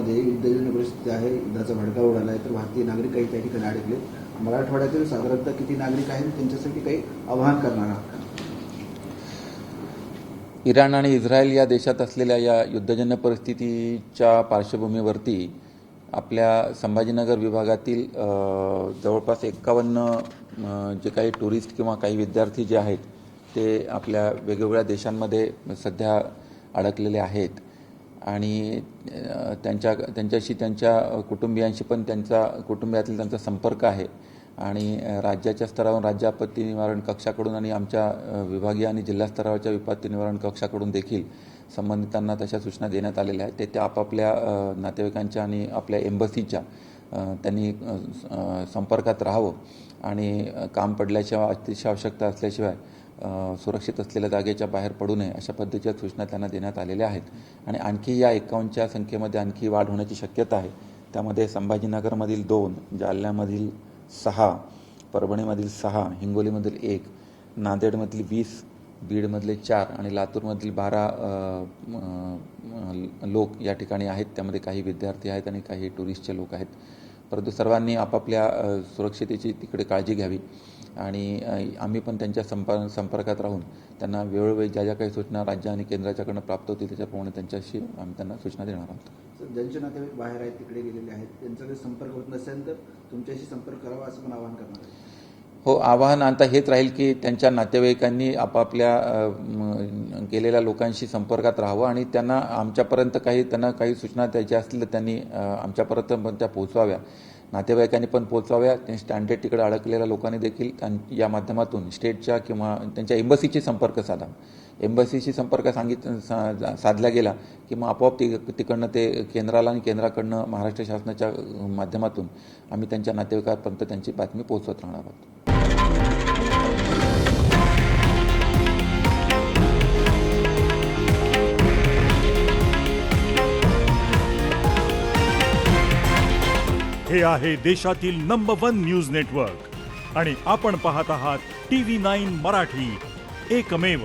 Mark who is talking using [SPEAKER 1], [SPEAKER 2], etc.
[SPEAKER 1] राज्यामध्ये युद्धजन्य परिस्थिती आहे, युद्धाचा भडका उडाला आहे, तर भारतीय नागरिक काही त्या ठिकाणी अडकले. मराठवाड्यातील साधारणतः किती नागरिक आहेत, त्यांच्यासाठी काही आवाहन करणार आहात का?
[SPEAKER 2] इराण आणि इस्रायल या देशात असलेल्या या युद्धजन्य परिस्थितीच्या पार्श्वभूमीवरती आपल्या संभाजीनगर विभागातील जवळपास 51 जे काही टुरिस्ट किंवा काही विद्यार्थी जे आहेत ते आपल्या वेगवेगळ्या देशांमध्ये सध्या अडकलेले आहेत आणि त्यांच्याशी त्यांच्या कुटुंबियांशी पण कुटुंबियातील त्यांचा संपर्क आहे आणि राज्याच्या स्तरावरून राज्य आपत्ती निवारण कक्षाकडून आणि आमच्या विभागीय आणि जिल्हा स्तरावरच्या विपत्ती निवारण कक्षाकडून देखील संबंधितांना तशा सूचना देण्यात आलेल्या आहेत. ते आपापल्या नातेवाईकांच्या आणि आपल्या एम्बसीच्या त्यांनी संपर्कात राहावं आणि काम पडल्याशिवाय अतिशय आवश्यकता असल्याशिवाय सुरक्षित असलेल्या जागेच्या बाहेर पडू नये अशा पद्धतीच्या सूचना त्यांना देण्यात आलेल्या आहेत. आणि आणखी या 51च्या संख्येमध्ये आणखी वाढ होण्याची शक्यता आहे. त्यामध्ये संभाजीनगरमधील 2, जालन्यामधील 6, परभणीमधील 6, हिंगोलीमधील 1, नांदेडमधील 20, बीडमधले 4 आणि लातूरमधील 12 लोक या ठिकाणी आहेत. त्यामध्ये काही विद्यार्थी आहेत आणि काही टुरिस्टचे लोक आहेत. परंतु सर्वांनी आपापल्या सुरक्षितेची तिकडे काळजी घ्यावी आणि आम्ही पण त्यांच्या संपर्कात राहून त्यांना वेळोवेळी ज्या काही सूचना राज्य आणि केंद्राच्याकडून प्राप्त होतील त्याच्याप्रमाणे त्यांच्याशी आम्ही त्यांना सूचना देणार आहोत.
[SPEAKER 1] ज्यांचे नातेवाईक बाहेर आहेत, तिकडे गेलेले आहेत, त्यांचा काही संपर्क होत नसेल तर तुमच्याशी संपर्क करावा असं पण आवाहन करणार आहे.
[SPEAKER 2] हो, आवाहन आता हेच राहील की त्यांच्या नातेवाईकांनी आपापल्या गेलेल्या लोकांशी संपर्कात राहावं आणि त्यांना आमच्यापर्यंत त्यांना काही सूचना द्यायच्या असतील तर त्यांनी आमच्यापर्यंत पण त्या पोहोचवाव्या, नातेवाईकांनी पण पोहोचवाव्या. स्टँडर्ड तिकडे अडकलेल्या लोकांनी देखील या माध्यमातून स्टेटच्या किंवा त्यांच्या एम्बसीशी संपर्क साधा. एम्बसीशी संपर्क साधला गेला की मग आपोआप तिकडनं ते केंद्राला आणि केंद्राकडनं महाराष्ट्र शासनाच्या माध्यमातून आम्ही त्यांच्या नातेवाईकांपर्यंत त्यांची बातमी पोहोचवत राहणार आहोत.
[SPEAKER 3] हे आहे देशातील नंबर 1 न्यूज नेटवर्क आणि आपण पाहत आहात TV9 मराठी, एकमेव.